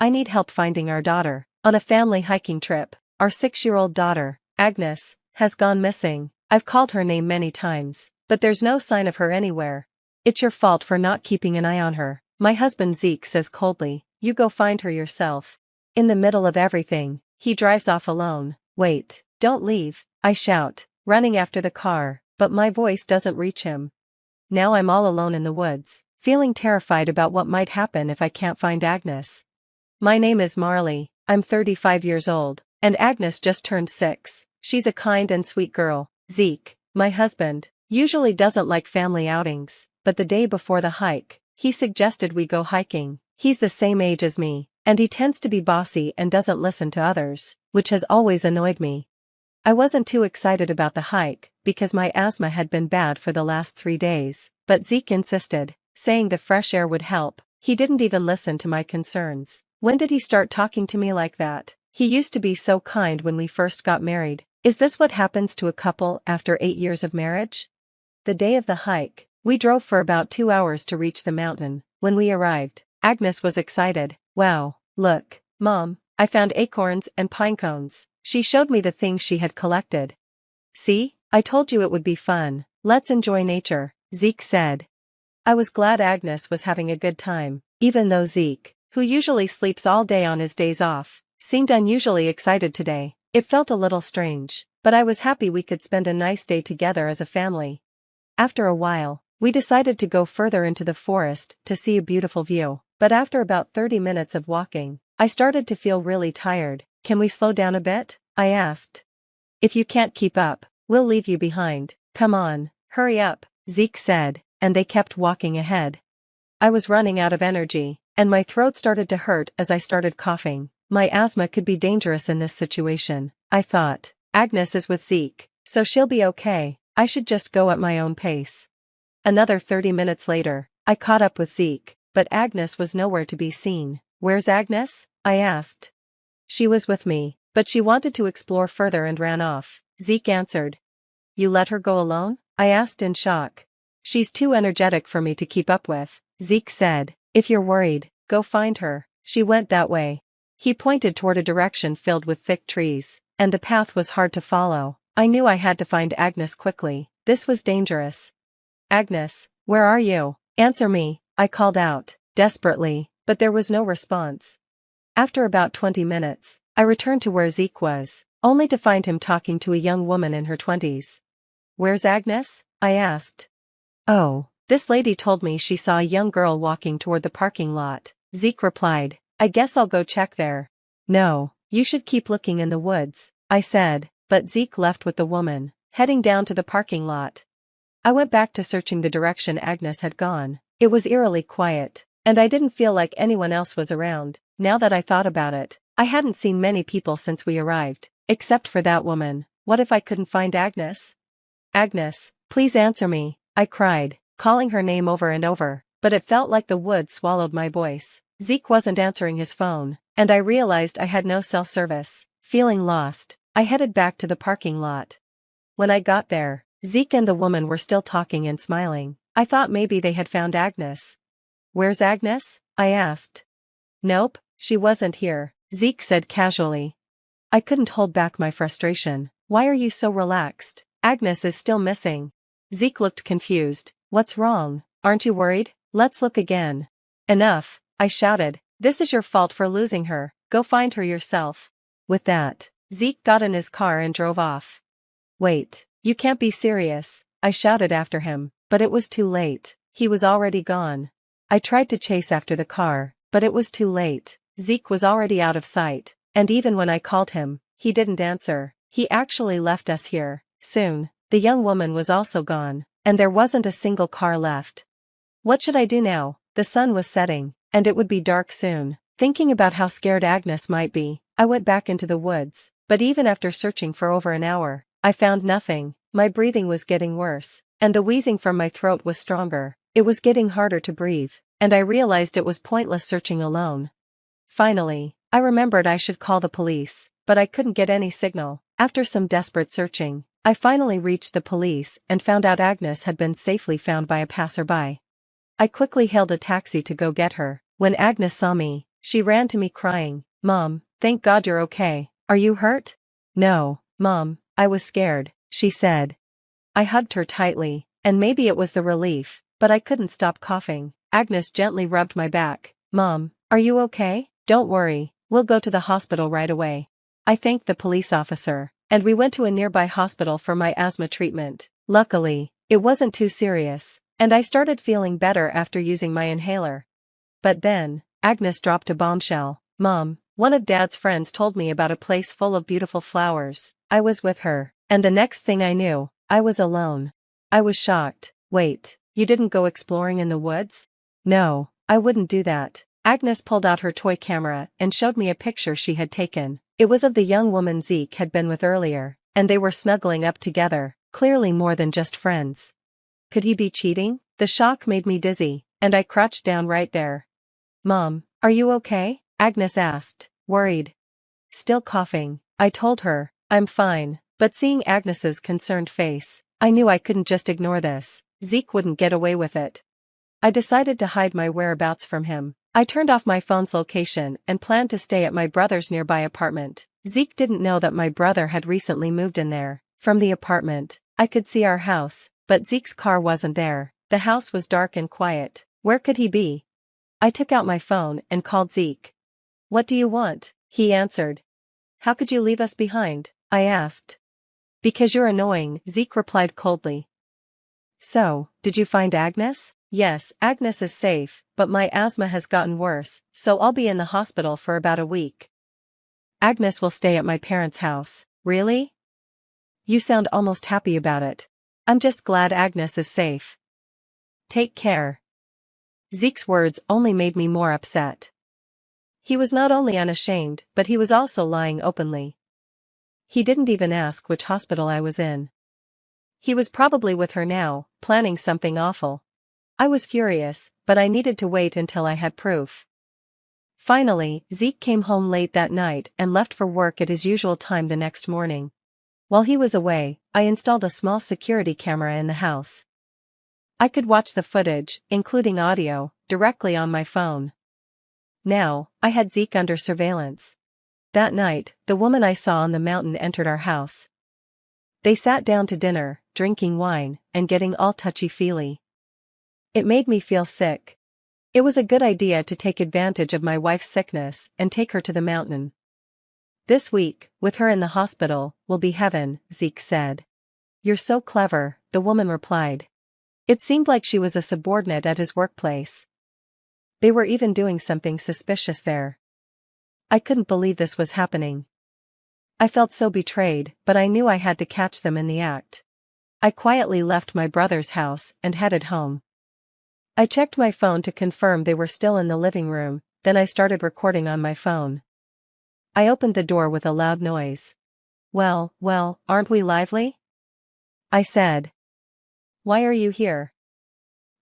I need help finding our daughter. On a family hiking trip, our 6-year-old daughter, Agnes, has gone missing. I've called her name many times, but there's no sign of her anywhere. It's your fault for not keeping an eye on her, my husband Zeke says coldly. You go find her yourself. In the middle of everything, he drives off alone. Wait, don't leave, I shout, running after the car, but my voice doesn't reach him. Now I'm all alone in the woods, feeling terrified about what might happen if I can't find Agnes. My name is Marley, I'm 35 years old, and Agnes just turned 6. She's a kind and sweet girl. Zeke, my husband, usually doesn't like family outings, but the day before the hike, he suggested we go hiking. He's the same age as me, and he tends to be bossy and doesn't listen to others, which has always annoyed me. I wasn't too excited about the hike, because my asthma had been bad for the last 3 days, but Zeke insisted, saying the fresh air would help. He didn't even listen to my concerns. When did he start talking to me like that? He used to be so kind when we first got married. Is this what happens to a couple after 8 years of marriage? The day of the hike, we drove for about 2 hours to reach the mountain. When we arrived, Agnes was excited. Wow, look, Mom, I found acorns and pine cones. She showed me the things she had collected. See, I told you it would be fun. Let's enjoy nature, Zeke said. I was glad Agnes was having a good time, even though Zeke, who usually sleeps all day on his days off, seemed unusually excited today. It felt a little strange, but I was happy we could spend a nice day together as a family. After a while, we decided to go further into the forest to see a beautiful view, but after about 30 minutes of walking, I started to feel really tired. Can we slow down a bit? I asked. If you can't keep up, we'll leave you behind. Come on, hurry up, Zeke said, and they kept walking ahead. I was running out of energy, and my throat started to hurt as I started coughing. My asthma could be dangerous in this situation, I thought. Agnes is with Zeke, so she'll be okay. I should just go at my own pace. Another 30 minutes later, I caught up with Zeke, but Agnes was nowhere to be seen. Where's Agnes? I asked. She was with me, but she wanted to explore further and ran off, Zeke answered. You let her go alone? I asked in shock. She's too energetic for me to keep up with, Zeke said. If you're worried, go find her. She went that way. He pointed toward a direction filled with thick trees, and the path was hard to follow. I knew I had to find Agnes quickly. This was dangerous. Agnes, where are you? Answer me, I called out, desperately, but there was no response. After about 20 minutes, I returned to where Zeke was, only to find him talking to a young woman in her 20s. Where's Agnes? I asked. Oh, this lady told me she saw a young girl walking toward the parking lot, Zeke replied. I guess I'll go check there. No, you should keep looking in the woods, I said, but Zeke left with the woman, heading down to the parking lot. I went back to searching the direction Agnes had gone. It was eerily quiet, and I didn't feel like anyone else was around. Now that I thought about it, I hadn't seen many people since we arrived, except for that woman. What if I couldn't find Agnes? Agnes, please answer me, I cried, calling her name over and over, but it felt like the woods swallowed my voice. Zeke wasn't answering his phone, and I realized I had no cell service. Feeling lost, I headed back to the parking lot. When I got there, Zeke and the woman were still talking and smiling. I thought maybe they had found Agnes. Where's Agnes? I asked. Nope, she wasn't here, Zeke said casually. I couldn't hold back my frustration. Why are you so relaxed? Agnes is still missing. Zeke looked confused. What's wrong? Aren't you worried? Let's look again. Enough, I shouted. This is your fault for losing her. Go find her yourself. With that, Zeke got in his car and drove off. Wait, you can't be serious, I shouted after him, but it was too late. He was already gone. I tried to chase after the car, but it was too late. Zeke was already out of sight, and even when I called him, he didn't answer. He actually left us here. Soon, the young woman was also gone, and there wasn't a single car left. What should I do now? The sun was setting, and it would be dark soon. Thinking about how scared Agnes might be, I went back into the woods, but even after searching for over an hour, I found nothing. My breathing was getting worse, and the wheezing from my throat was stronger. It was getting harder to breathe, and I realized it was pointless searching alone. Finally, I remembered I should call the police, but I couldn't get any signal. After some desperate searching, I finally reached the police and found out Agnes had been safely found by a passerby. I quickly hailed a taxi to go get her. When Agnes saw me, She ran to me crying, "Mom, thank God you're okay. Are you hurt?" "No, Mom, I was scared," she said. I hugged her tightly, and maybe it was the relief, but I couldn't stop coughing. Agnes gently rubbed my back. "Mom, are you okay? Don't worry, we'll go to the hospital right away." I thanked the police officer, and we went to a nearby hospital for my asthma treatment. Luckily, it wasn't too serious, and I started feeling better after using my inhaler. But then, Agnes dropped a bombshell. "Mom, one of Dad's friends told me about a place full of beautiful flowers." I was with her, and the next thing I knew, I was alone. I was shocked. "Wait, you didn't go exploring in the woods?" "No, I wouldn't do that." Agnes pulled out her toy camera and showed me a picture she had taken. It was of the young woman Zeke had been with earlier, and they were snuggling up together, clearly more than just friends. Could he be cheating? The shock made me dizzy, and I crouched down right there. "Mom, are you okay?" Agnes asked, worried. Still coughing, I told her, "I'm fine," but seeing Agnes's concerned face, I knew I couldn't just ignore this. Zeke wouldn't get away with it. I decided to hide my whereabouts from him. I turned off my phone's location and planned to stay at my brother's nearby apartment. Zeke didn't know that my brother had recently moved in there. From the apartment, I could see our house, but Zeke's car wasn't there. The house was dark and quiet. Where could he be? I took out my phone and called Zeke. "What do you want?" he answered. "How could you leave us behind?" I asked. "Because you're annoying," Zeke replied coldly. "So, did you find Agnes?" "Yes, Agnes is safe, but my asthma has gotten worse, so I'll be in the hospital for about a week." "Agnes will stay at my parents' house." "Really? You sound almost happy about it." "I'm just glad Agnes is safe." "Take care." Zeke's words only made me more upset. He was not only unashamed, but he was also lying openly. He didn't even ask which hospital I was in. He was probably with her now, planning something awful. I was furious, but I needed to wait until I had proof. Finally, Zeke came home late that night and left for work at his usual time the next morning. While he was away, I installed a small security camera in the house. I could watch the footage, including audio, directly on my phone. Now, I had Zeke under surveillance. That night, the woman I saw on the mountain entered our house. They sat down to dinner, drinking wine, and getting all touchy-feely. It made me feel sick. It was a good idea to take advantage of my wife's sickness and take her to the mountain. "This week, with her in the hospital, will be heaven," Zeke said. "You're so clever," the woman replied. It seemed like she was a subordinate at his workplace. They were even doing something suspicious there. I couldn't believe this was happening. I felt so betrayed, but I knew I had to catch them in the act. I quietly left my brother's house and headed home. I checked my phone to confirm they were still in the living room, then I started recording on my phone. I opened the door with a loud noise. Well, aren't we lively?" I said. "Why are you here?"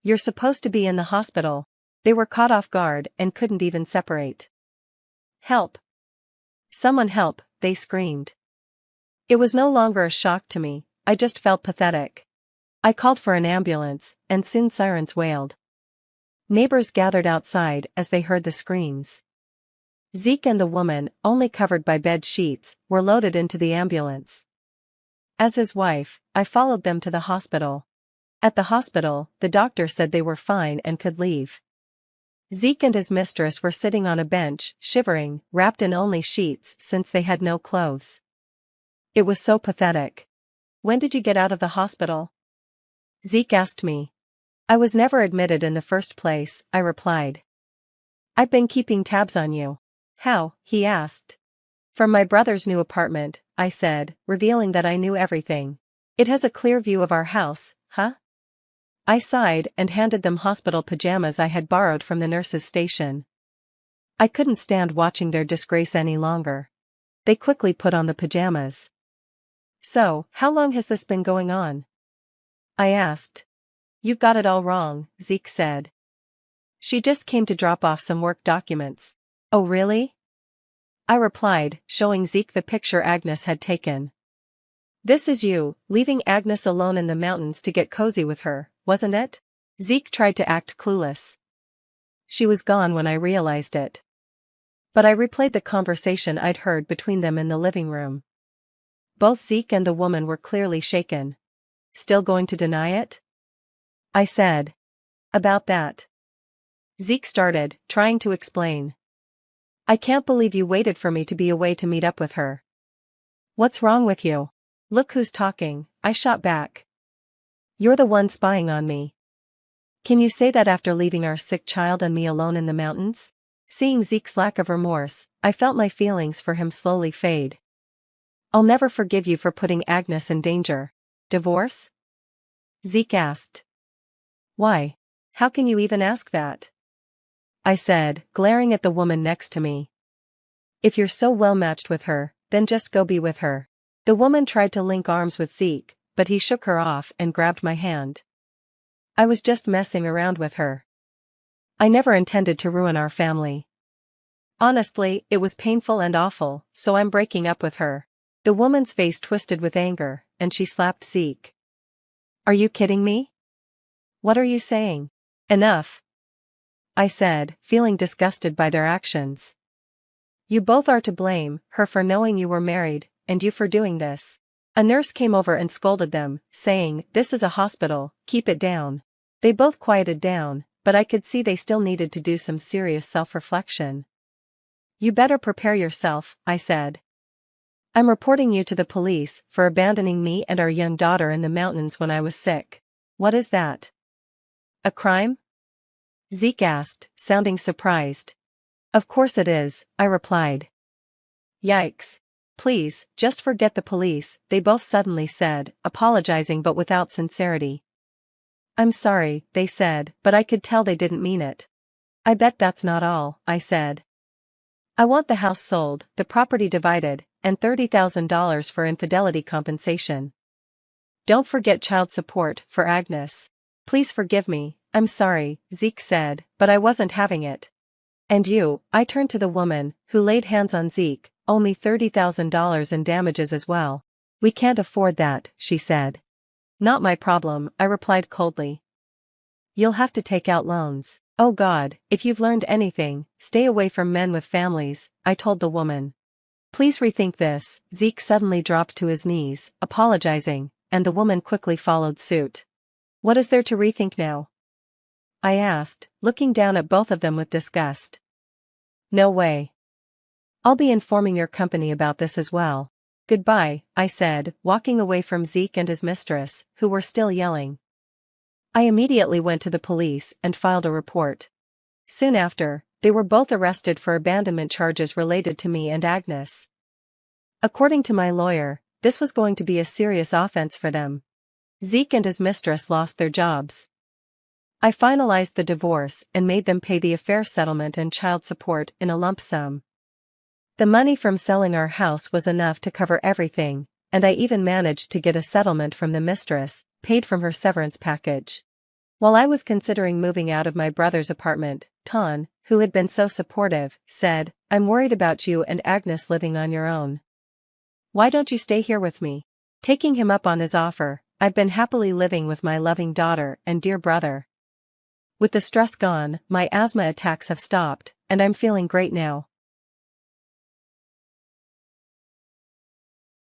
"You're supposed to be in the hospital." They were caught off guard and couldn't even separate. "Help! Someone help!" they screamed. It was no longer a shock to me, I just felt pathetic. I called for an ambulance, and soon sirens wailed. Neighbors gathered outside as they heard the screams. Zeke and the woman, only covered by bed sheets, were loaded into the ambulance. As his wife, I followed them to the hospital. At the hospital, the doctor said they were fine and could leave. Zeke and his mistress were sitting on a bench, shivering, wrapped in only sheets since they had no clothes. It was so pathetic. "When did you get out of the hospital?" Zeke asked me. "I was never admitted in the first place," I replied. "I've been keeping tabs on you." "How?" he asked. "From my brother's new apartment," I said, revealing that I knew everything. "It has a clear view of our house, huh?" I sighed and handed them hospital pajamas I had borrowed from the nurse's station. I couldn't stand watching their disgrace any longer. They quickly put on the pajamas. "So, how long has this been going on?" I asked. "You've got it all wrong," Zeke said. "She just came to drop off some work documents." "Oh really?" I replied, showing Zeke the picture Agnes had taken. "This is you, leaving Agnes alone in the mountains to get cozy with her, wasn't it?" Zeke tried to act clueless. "She was gone when I realized it." But I replayed the conversation I'd heard between them in the living room. Both Zeke and the woman were clearly shaken. Still going to deny it? I said. About that. Zeke started, trying to explain. I can't believe you waited for me to be away to meet up with her. What's wrong with you? Look who's talking, I shot back. You're the one spying on me. Can you say that after leaving our sick child and me alone in the mountains? Seeing Zeke's lack of remorse, I felt my feelings for him slowly fade. I'll never forgive you for putting Agnes in danger. Divorce? Zeke asked. Why? How can you even ask that? I said, glaring at the woman next to me. If you're so well matched with her, then just go be with her. The woman tried to link arms with Zeke, but he shook her off and grabbed my hand. I was just messing around with her. I never intended to ruin our family. Honestly, it was painful and awful, so I'm breaking up with her. The woman's face twisted with anger, and she slapped Zeke. Are you kidding me? What are you saying? Enough. I said, feeling disgusted by their actions. You both are to blame, her for knowing you were married, and you for doing this. A nurse came over and scolded them, saying, this is a hospital, keep it down. They both quieted down, but I could see they still needed to do some serious self-reflection. You better prepare yourself, I said. I'm reporting you to the police for abandoning me and our young daughter in the mountains when I was sick. What is that? A crime? Zeke asked, sounding surprised. Of course it is, I replied. Yikes. Please, just forget the police, they both suddenly said, apologizing but without sincerity. I'm sorry, they said, but I could tell they didn't mean it. I bet that's not all, I said. I want the house sold, the property divided, and $30,000 for infidelity compensation. Don't forget child support for Agnes. Please forgive me, I'm sorry, Zeke said, but I wasn't having it. And you, I turned to the woman, who laid hands on Zeke, owe me $30,000 in damages as well. We can't afford that, she said. Not my problem, I replied coldly. You'll have to take out loans. Oh God, if you've learned anything, stay away from men with families, I told the woman. Please rethink this. Zeke suddenly dropped to his knees, apologizing, and the woman quickly followed suit. What is there to rethink now? I asked, looking down at both of them with disgust. No way. I'll be informing your company about this as well. Goodbye, I said, walking away from Zeke and his mistress, who were still yelling. I immediately went to the police and filed a report. Soon after, they were both arrested for abandonment charges related to me and Agnes. According to my lawyer, this was going to be a serious offense for them. Zeke and his mistress lost their jobs. I finalized the divorce and made them pay the affair settlement and child support in a lump sum. The money from selling our house was enough to cover everything, and I even managed to get a settlement from the mistress, paid from her severance package. While I was considering moving out of my brother's apartment, Ton, who had been so supportive, said, I'm worried about you and Agnes living on your own. Why don't you stay here with me? Taking him up on his offer, I've been happily living with my loving daughter and dear brother. With the stress gone, my asthma attacks have stopped, and I'm feeling great now.